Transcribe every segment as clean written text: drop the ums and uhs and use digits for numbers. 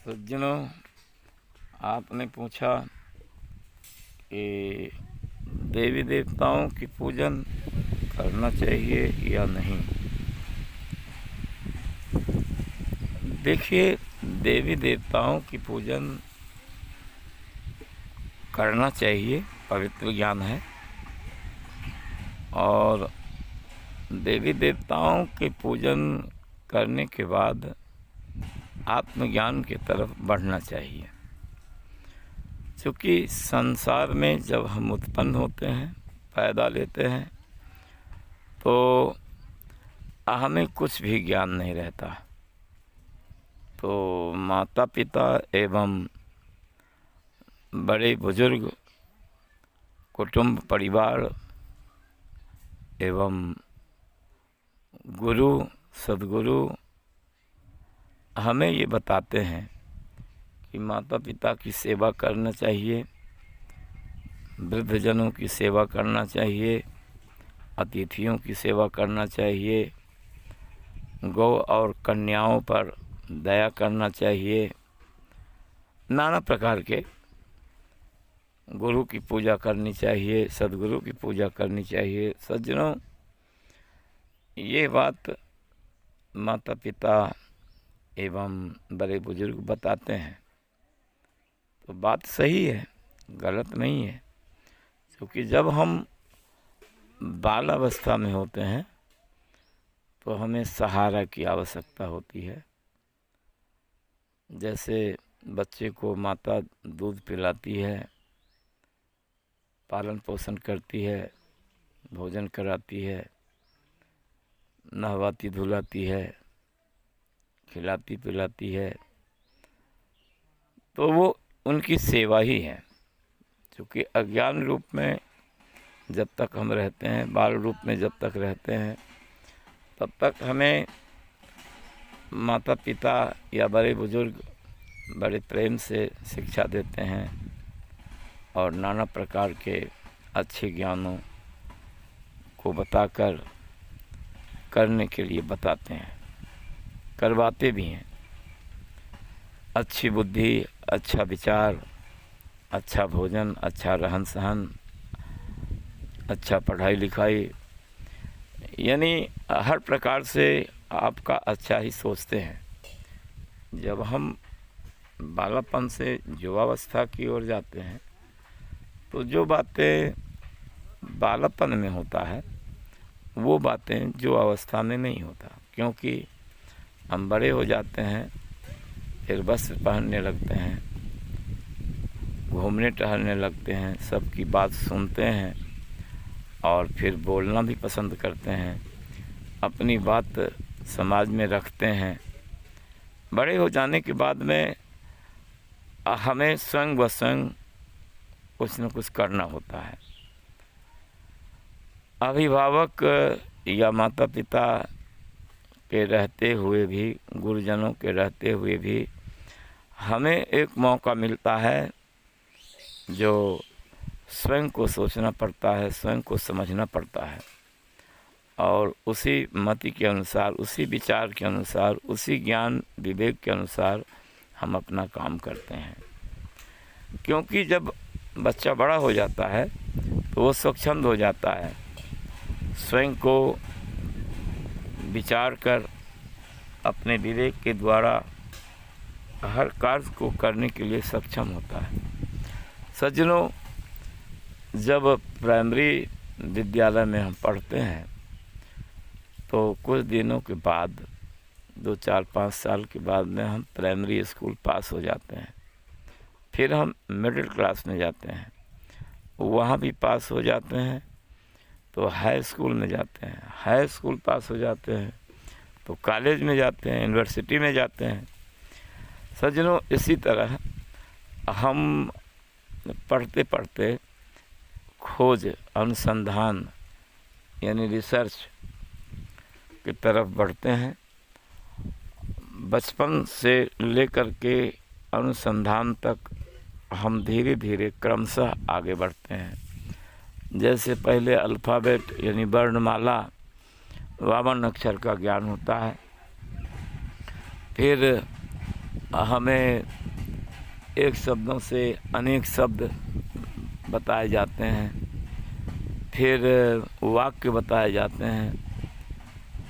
सज्जनों, आपने पूछा कि देवी देवताओं की पूजन करना चाहिए या नहीं। देखिए, देवी देवताओं की पूजन करना चाहिए, पवित्र ज्ञान है। और देवी देवताओं के पूजन करने के बाद आत्मज्ञान की तरफ बढ़ना चाहिए। क्योंकि संसार में जब हम उत्पन्न होते हैं, पैदा लेते हैं, तो हमें कुछ भी ज्ञान नहीं रहता। तो माता पिता एवं बड़े बुजुर्ग, कुटुंब, परिवार एवं गुरु, सद्गुरु हमें ये बताते हैं कि माता पिता की सेवा करना चाहिए, वृद्धजनों की सेवा करना चाहिए, अतिथियों की सेवा करना चाहिए, गौ और कन्याओं पर दया करना चाहिए, नाना प्रकार के गुरु की पूजा करनी चाहिए, सद्गुरु की पूजा करनी चाहिए। सज्जनों, ये बात माता पिता एवं बड़े बुजुर्ग बताते हैं तो बात सही है, गलत नहीं है। क्योंकि जब हम बाल अवस्था में होते हैं तो हमें सहारा की आवश्यकता होती है। जैसे बच्चे को माता दूध पिलाती है, पालन पोषण करती है, भोजन कराती है, नहवाती धुलाती है, खिलाती पिलाती है, तो वो उनकी सेवा ही है। क्योंकि अज्ञान रूप में जब तक हम रहते हैं, बाल रूप में जब तक रहते हैं, तब तक हमें माता पिता या बड़े बुजुर्ग बड़े प्रेम से शिक्षा देते हैं और नाना प्रकार के अच्छे ज्ञानों को बताकर करने के लिए बताते हैं, करवाते भी हैं। अच्छी बुद्धि, अच्छा विचार, अच्छा भोजन, अच्छा रहन सहन, अच्छा पढ़ाई लिखाई, यानी हर प्रकार से आपका अच्छा ही सोचते हैं। जब हम बालापन से युवावस्था की ओर जाते हैं तो जो बातें बालापन में होता है वो बातें जो अवस्था में नहीं होता। क्योंकि हम बड़े हो जाते हैं, फिर वस्त्र पहनने लगते हैं, घूमने टहलने लगते हैं, सबकी बात सुनते हैं और फिर बोलना भी पसंद करते हैं, अपनी बात समाज में रखते हैं। बड़े हो जाने के बाद में हमें स्वयं व स्वयं कुछ न कुछ करना होता है। अभिभावक या माता पिता के रहते हुए भी, गुरुजनों के रहते हुए भी हमें एक मौका मिलता है जो स्वयं को सोचना पड़ता है, स्वयं को समझना पड़ता है और उसी मति के अनुसार, उसी विचार के अनुसार, उसी ज्ञान विवेक के अनुसार हम अपना काम करते हैं। क्योंकि जब बच्चा बड़ा हो जाता है तो वो स्वच्छंद हो जाता है, स्वयं को विचार कर अपने विवेक के द्वारा हर कार्य को करने के लिए सक्षम होता है। सज्जनों, जब प्राइमरी विद्यालय में हम पढ़ते हैं तो कुछ दिनों के बाद, 2, 4, 5 साल के बाद में हम प्राइमरी स्कूल पास हो जाते हैं। फिर हम मिडिल क्लास में जाते हैं, वहाँ भी पास हो जाते हैं तो हाई स्कूल में जाते हैं, हाई स्कूल पास हो जाते हैं तो कॉलेज में जाते हैं, यूनिवर्सिटी में जाते हैं। सज्जनों, इसी तरह हम पढ़ते पढ़ते खोज, अनुसंधान यानी रिसर्च की तरफ बढ़ते हैं। बचपन से लेकर के अनुसंधान तक हम धीरे धीरे क्रमशः आगे बढ़ते हैं। जैसे पहले अल्फ़ाबेट यानी वर्णमाला, 52 अक्षर का ज्ञान होता है। फिर हमें एक शब्दों से अनेक शब्द बताए जाते हैं, फिर वाक्य बताए जाते हैं,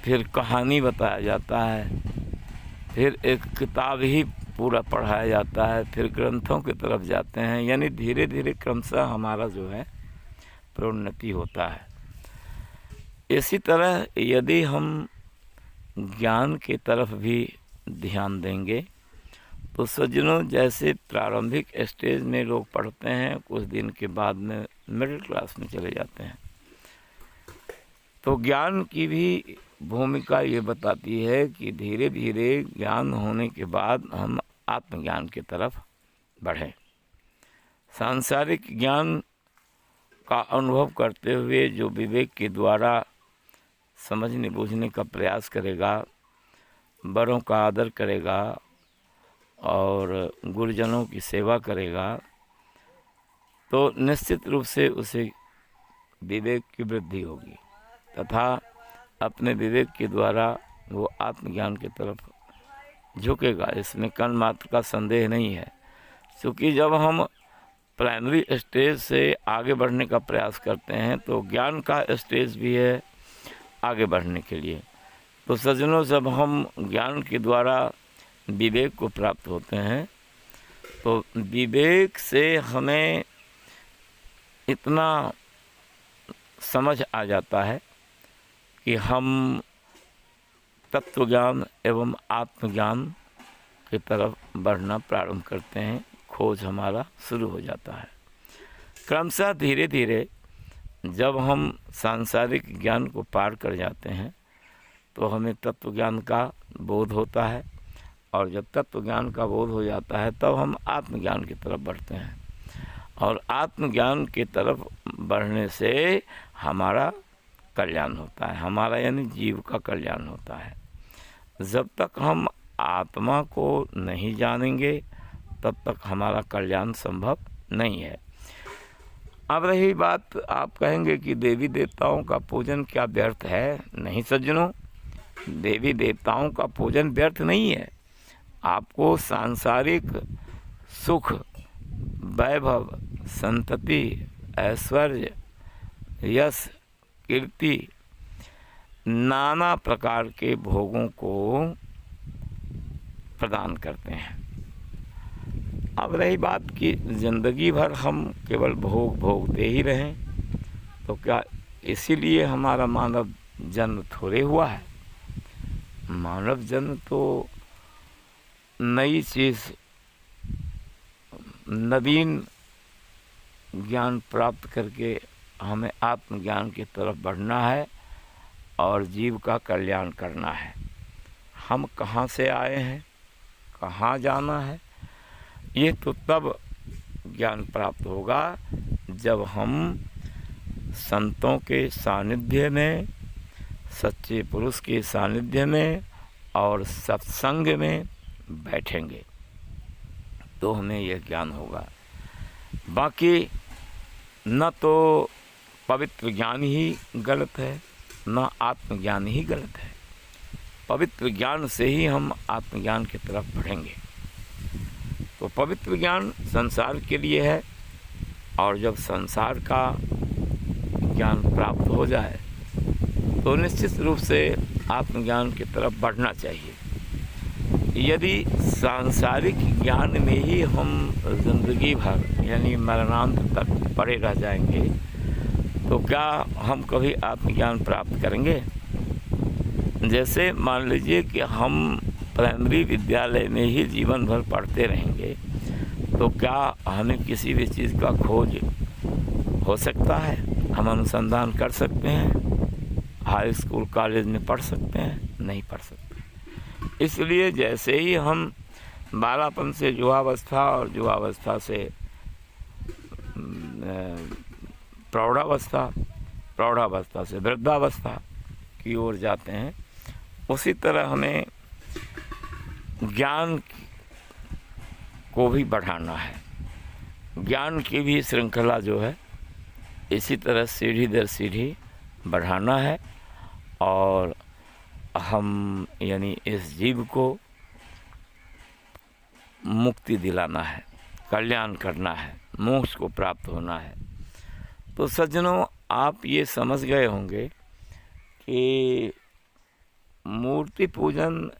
फिर कहानी बताया जाता है, फिर एक किताब ही पूरा पढ़ाया जाता है, फिर ग्रंथों की तरफ जाते हैं। यानी धीरे धीरे क्रमशः हमारा जो है प्रोन्नति होता है। इसी तरह यदि हम ज्ञान की तरफ भी ध्यान देंगे तो सज्जनों, जैसे प्रारंभिक स्टेज में लोग पढ़ते हैं, कुछ दिन के बाद में मिडिल क्लास में चले जाते हैं, तो ज्ञान की भी भूमिका ये बताती है कि धीरे धीरे ज्ञान होने के बाद हम आत्मज्ञान की तरफ बढ़ें। सांसारिक ज्ञान का अनुभव करते हुए जो विवेक के द्वारा समझने बूझने का प्रयास करेगा, बड़ों का आदर करेगा और गुरुजनों की सेवा करेगा, तो निश्चित रूप से उसे विवेक की वृद्धि होगी तथा अपने विवेक के द्वारा वो आत्मज्ञान की तरफ झुकेगा। इसमें कण मात्र का संदेह नहीं है, क्योंकि जब हम प्राइमरी स्टेज से आगे बढ़ने का प्रयास करते हैं तो ज्ञान का स्टेज भी है आगे बढ़ने के लिए। तो सज्जनों, जब हम ज्ञान के द्वारा विवेक को प्राप्त होते हैं तो विवेक से हमें इतना समझ आ जाता है कि हम तत्व ज्ञान एवं आत्मज्ञान की तरफ बढ़ना प्रारंभ करते हैं। खोज हमारा शुरू हो जाता है। क्रमशः धीरे धीरे जब हम सांसारिक ज्ञान को पार कर जाते हैं तो हमें तत्व ज्ञान का बोध होता है, और जब तत्व ज्ञान का बोध हो जाता है तब हम आत्मज्ञान की तरफ बढ़ते हैं, और आत्मज्ञान की तरफ बढ़ने से हमारा कल्याण होता है, हमारा यानी जीव का कल्याण होता है। जब तक हम आत्मा को नहीं जानेंगे तब तक हमारा कल्याण संभव नहीं है। अब रही बात, आप कहेंगे कि देवी देवताओं का पूजन क्या व्यर्थ है? नहीं सज्जनों, देवी देवताओं का पूजन व्यर्थ नहीं है। आपको सांसारिक सुख, वैभव, संतति, ऐश्वर्य, यश, कीर्ति, नाना प्रकार के भोगों को प्रदान करते हैं। अब रही बात कि जिंदगी भर हम केवल भोग भोगते ही रहें, तो क्या इसीलिए हमारा मानव जन्म थोड़े हुआ है? मानव जन्म तो नई चीज़, नवीन ज्ञान प्राप्त करके हमें आत्मज्ञान की तरफ बढ़ना है और जीव का कल्याण करना है। हम कहाँ से आए हैं, कहाँ जाना है, ये तो तब ज्ञान प्राप्त होगा जब हम संतों के सानिध्य में, सच्चे पुरुष के सानिध्य में और सत्संग में बैठेंगे, तो हमें यह ज्ञान होगा। बाकी न तो पवित्र ज्ञान ही गलत है, न आत्मज्ञान ही गलत है। पवित्र ज्ञान से ही हम आत्मज्ञान की तरफ बढ़ेंगे। तो पवित्र ज्ञान संसार के लिए है, और जब संसार का ज्ञान प्राप्त हो जाए तो निश्चित रूप से आत्मज्ञान की तरफ बढ़ना चाहिए। यदि सांसारिक ज्ञान में ही हम जिंदगी भर यानी मरणांत तक पड़े रह जाएंगे तो क्या हम कभी आत्मज्ञान प्राप्त करेंगे? जैसे मान लीजिए कि हम प्राइमरी विद्यालय में ही जीवन भर पढ़ते रहेंगे तो क्या हमें किसी भी चीज़ का खोज हो सकता है? हम अनुसंधान कर सकते हैं? हाई स्कूल कॉलेज में पढ़ सकते हैं? नहीं पढ़ सकते। इसलिए जैसे ही हम बालापन से युवावस्था और युवावस्था से प्रौढ़ावस्था से वृद्धावस्था की ओर जाते हैं, उसी तरह हमें ज्ञान को भी बढ़ाना है। ज्ञान की भी श्रृंखला जो है इसी तरह सीढ़ी दर सीढ़ी बढ़ाना है, और हम यानी इस जीव को मुक्ति दिलाना है, कल्याण करना है, मोक्ष को प्राप्त होना है। तो सज्जनों, आप ये समझ गए होंगे कि मूर्ति पूजन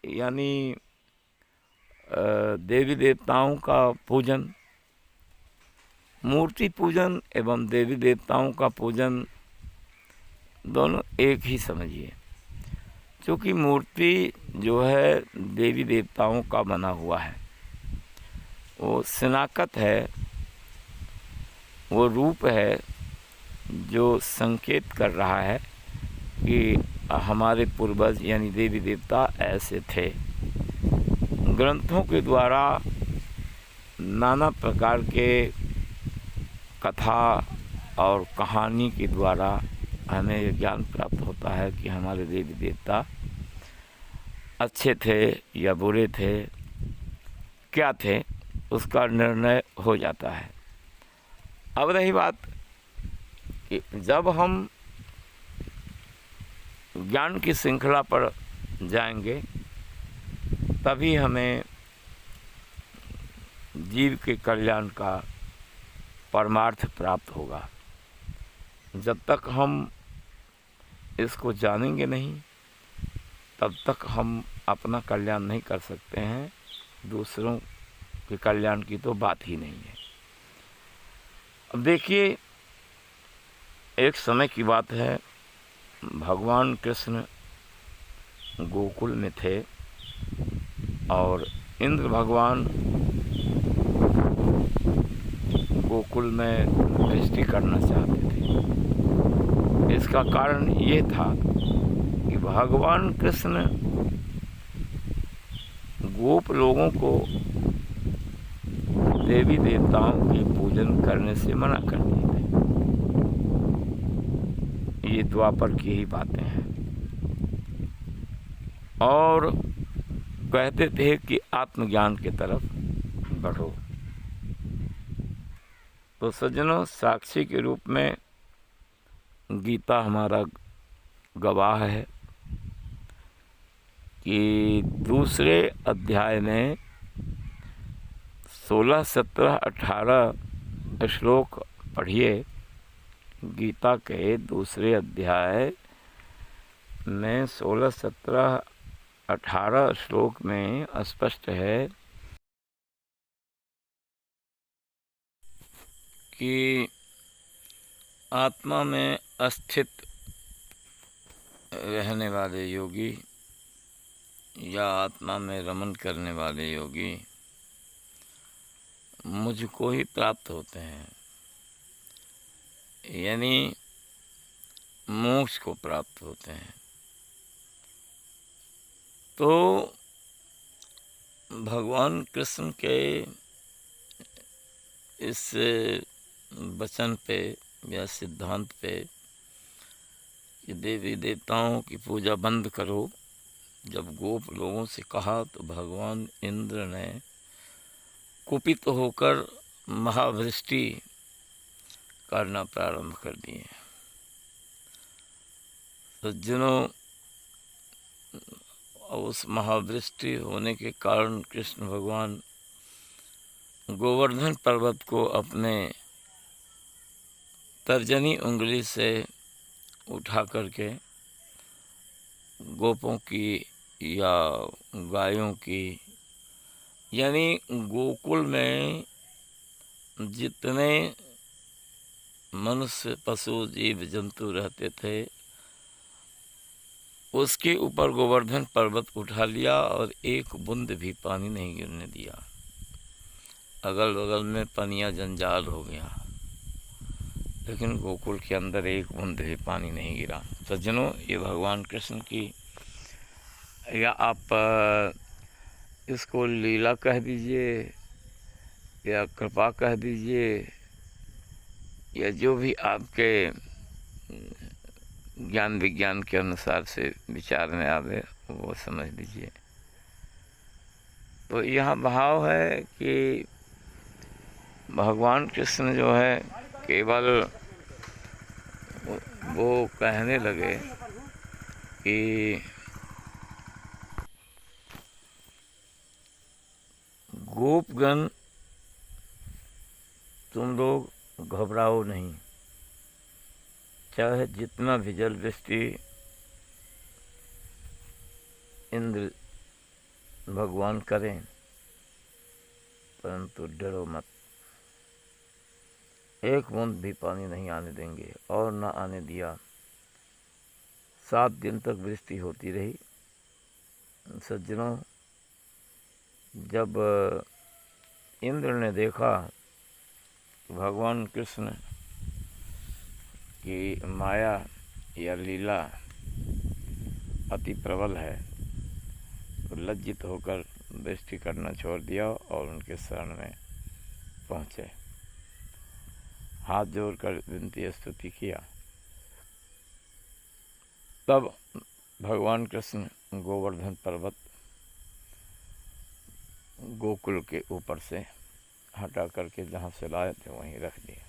यानी देवी देवताओं का पूजन, मूर्ति पूजन एवं देवी देवताओं का पूजन दोनों एक ही समझिए। क्योंकि मूर्ति जो है देवी देवताओं का बना हुआ है, वो शनाख्त है, वो रूप है जो संकेत कर रहा है कि हमारे पूर्वज यानी देवी देवता ऐसे थे। ग्रंथों के द्वारा नाना प्रकार के कथा और कहानी के द्वारा हमें ये ज्ञान प्राप्त होता है कि हमारे देवी देवता अच्छे थे या बुरे थे, क्या थे, उसका निर्णय हो जाता है। अब रही बात कि जब हम ज्ञान की श्रृंखला पर जाएंगे तभी हमें जीव के कल्याण का परमार्थ प्राप्त होगा। जब तक हम इसको जानेंगे नहीं तब तक हम अपना कल्याण नहीं कर सकते हैं, दूसरों के कल्याण की तो बात ही नहीं है। अब देखिए, एक समय की बात है, भगवान कृष्ण गोकुल में थे और इंद्र भगवान गोकुल में सृष्टि करना चाहते थे। इसका कारण ये था कि भगवान कृष्ण गोप लोगों को देवी देवताओं के पूजन करने से मना कर दिए थे। ये द्वापर की ही बातें हैं। और कहते थे कि आत्मज्ञान की तरफ बढ़ो। तो सज्जनों, साक्षी के रूप में गीता हमारा गवाह है कि दूसरे अध्याय में 16, 17, 18 श्लोक पढ़िए। गीता के दूसरे अध्याय में 16, 17, 18 श्लोक में स्पष्ट है कि आत्मा में अस्थित रहने वाले योगी या आत्मा में रमन करने वाले योगी मुझको ही प्राप्त होते हैं, यानी मोक्ष को प्राप्त होते हैं। तो भगवान कृष्ण के इस वचन पे या सिद्धांत पे कि देवी देवताओं की पूजा बंद करो, जब गोप लोगों से कहा तो भगवान इंद्र ने कुपित होकर महावृष्टि करना प्रारंभ कर दिए। सज्जनों, उस महावृष्टि होने के कारण कृष्ण भगवान गोवर्धन पर्वत को अपने तर्जनी उंगली से उठा करके गोपों की या गायों की, यानी गोकुल में जितने मनुष्य, पशु, जीव जंतु रहते थे उसके ऊपर गोवर्धन पर्वत उठा लिया और एक बूंद भी पानी नहीं गिरने दिया। अगल बगल में पनिया जंजाल हो गया, लेकिन गोकुल के अंदर एक बूंद भी पानी नहीं गिरा। सज्जनों, ये भगवान कृष्ण की, या आप इसको लीला कह दीजिए या कृपा कह दीजिए, या जो भी आपके ज्ञान विज्ञान के अनुसार से विचार में आवे वो समझ लीजिए। तो यह भाव है कि भगवान कृष्ण जो है केवल वो कहने लगे कि गोपगण तुम लोग घबराओ नहीं, चाहे जितना भी जल वृष्टि इंद्र भगवान करें, परंतु डरो मत। एक बूंद भी पानी नहीं आने देंगे और न आने दिया। 7 दिन तक वृष्टि होती रही। सज्जनों, जब इंद्र ने देखा भगवान कृष्ण की माया या लीला अति प्रबल है, तो लज्जित होकर वृष्टि करना छोड़ दिया और उनके शरण में पहुँचे। हाथ जोड़कर विनती स्तुति किया। तब भगवान कृष्ण गोवर्धन पर्वत गोकुल के ऊपर से हटा करके जहाँ से लाए थे वहीं रख दिए।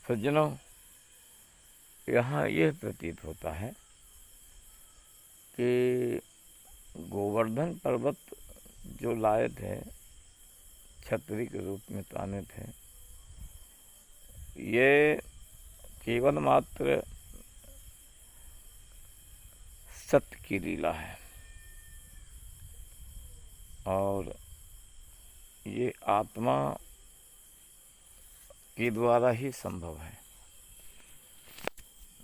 सज्जनों, यहाँ यह प्रतीत होता है कि गोवर्धन पर्वत जो लाए थे, छतरी के रूप में ताने थे, ये केवल मात्र सत्य की लीला है और ये आत्मा के द्वारा ही संभव है।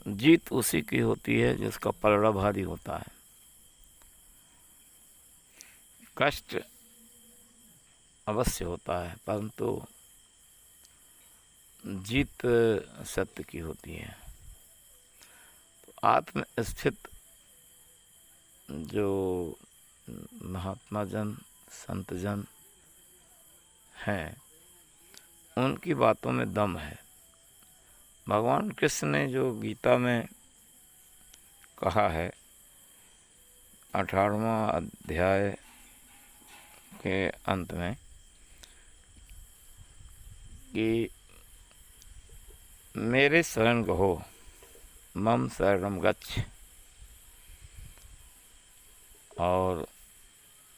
जीत उसी की होती है जिसका पलड़ा भारी होता है। कष्ट अवश्य होता है, परंतु जीत सत्य की होती है। तो आत्म स्थित जो महात्मा जन, संत जन हैं, उनकी बातों में दम है। भगवान कृष्ण ने जो गीता में कहा है 18वां अध्याय के अंत में कि मेरे शरण गहो मम शरणम गच्छ, और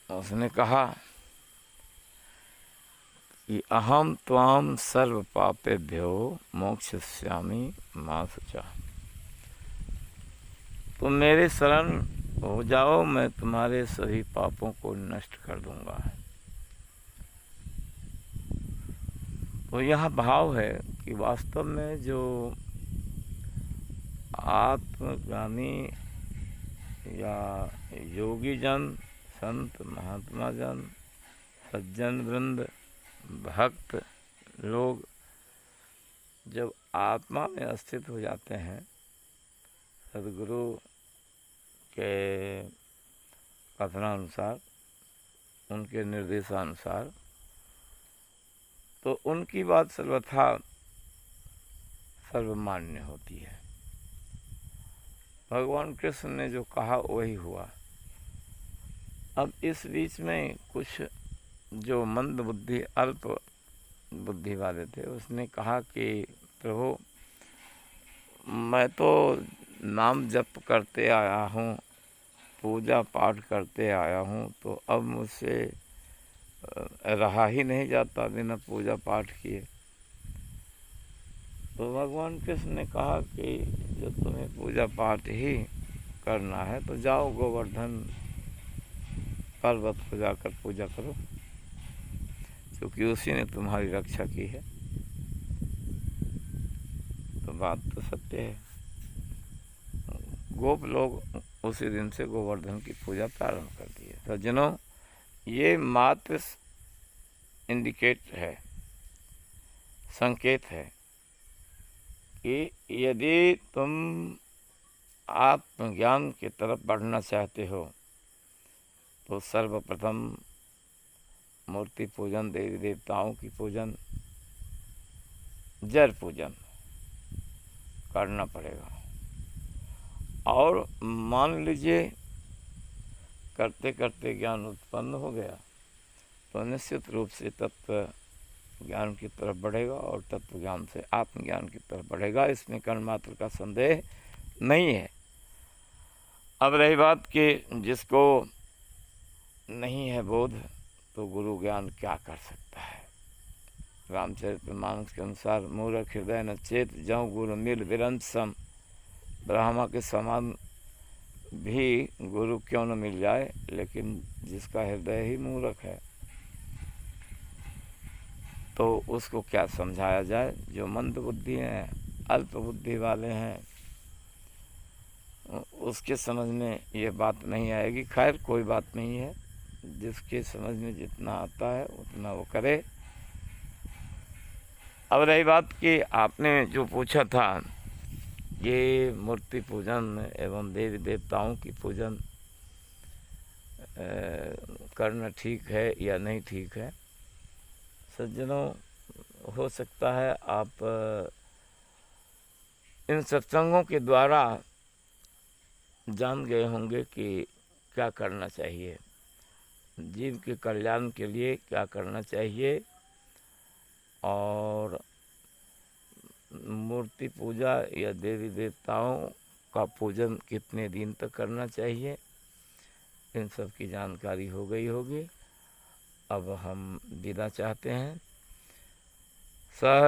उसने कहा कि अहम त्वाम सर्व पापेभ्यो मोक्षयिष्यामि मा शुचा। तुम मेरे शरण हो जाओ, मैं तुम्हारे सभी पापों को नष्ट कर दूंगा। तो यह भाव है कि वास्तव में जो आत्मज्ञानी या योगी जन, संत, महात्मा जन, सज्जन वृंद, भक्त लोग जब आत्मा में स्थित हो जाते हैं सदगुरु के कथनानुसार, उनके निर्देशानुसार, तो उनकी बात सर्वथा सर्वमान्य होती है। भगवान कृष्ण ने जो कहा वही हुआ। अब इस बीच में कुछ जो मंद बुद्धि, अल्प बुद्धि वाले थे, उसने कहा कि प्रभु, मैं तो नाम जप करते आया हूँ, पूजा पाठ करते आया हूँ, तो अब मुझसे रहा ही नहीं जाता बिना पूजा पाठ किए। तो भगवान कृष्ण ने कहा कि जो तुम्हें पूजा पाठ ही करना है तो जाओ गोवर्धन पर्वत को जाकर पूजा करो, क्योंकि उसी ने तुम्हारी रक्षा की है। तो बात तो सत्य है। गोप लोग उसी दिन से गोवर्धन की पूजा प्रारंभ कर दी है। सज्जनों, ये मात्र इंडिकेट है, संकेत है कि यदि तुम आत्मज्ञान की तरफ बढ़ना चाहते हो तो सर्वप्रथम मूर्ति पूजन, देवी देवताओं की पूजन, जड़ पूजन करना पड़ेगा। और मान लीजिए करते करते ज्ञान उत्पन्न हो गया तो निश्चित रूप से तत्व ज्ञान की तरफ बढ़ेगा और तत्व ज्ञान से आत्मज्ञान की तरफ बढ़ेगा। इसमें कण मात्र का संदेह नहीं है। अब रही बात कि जिसको नहीं है बोध, तो गुरु ज्ञान क्या कर सकता है। रामचरितमानस के अनुसार मूर्ख हृदय न चेत, जौ गुरु मिल विरंत सम। ब्रह्मा के समान भी गुरु क्यों न मिल जाए, लेकिन जिसका हृदय ही मूर्ख है तो उसको क्या समझाया जाए। जो मंद बुद्धि हैं, अल्प बुद्धि वाले हैं, उसके समझ में ये बात नहीं आएगी। खैर कोई बात नहीं है, जिसके समझ में जितना आता है उतना वो करे। अब रही बात कि आपने जो पूछा था ये मूर्ति पूजन एवं देवी देवताओं की पूजन करना ठीक है या नहीं ठीक है। सज्जनों, हो सकता है आप इन सत्संगों के द्वारा जान गए होंगे कि क्या करना चाहिए, जीव के कल्याण के लिए क्या करना चाहिए, और मूर्ति पूजा या देवी देवताओं का पूजन कितने दिन तक करना चाहिए, इन सब की जानकारी हो गई होगी। अब हम विदा चाहते हैं। सह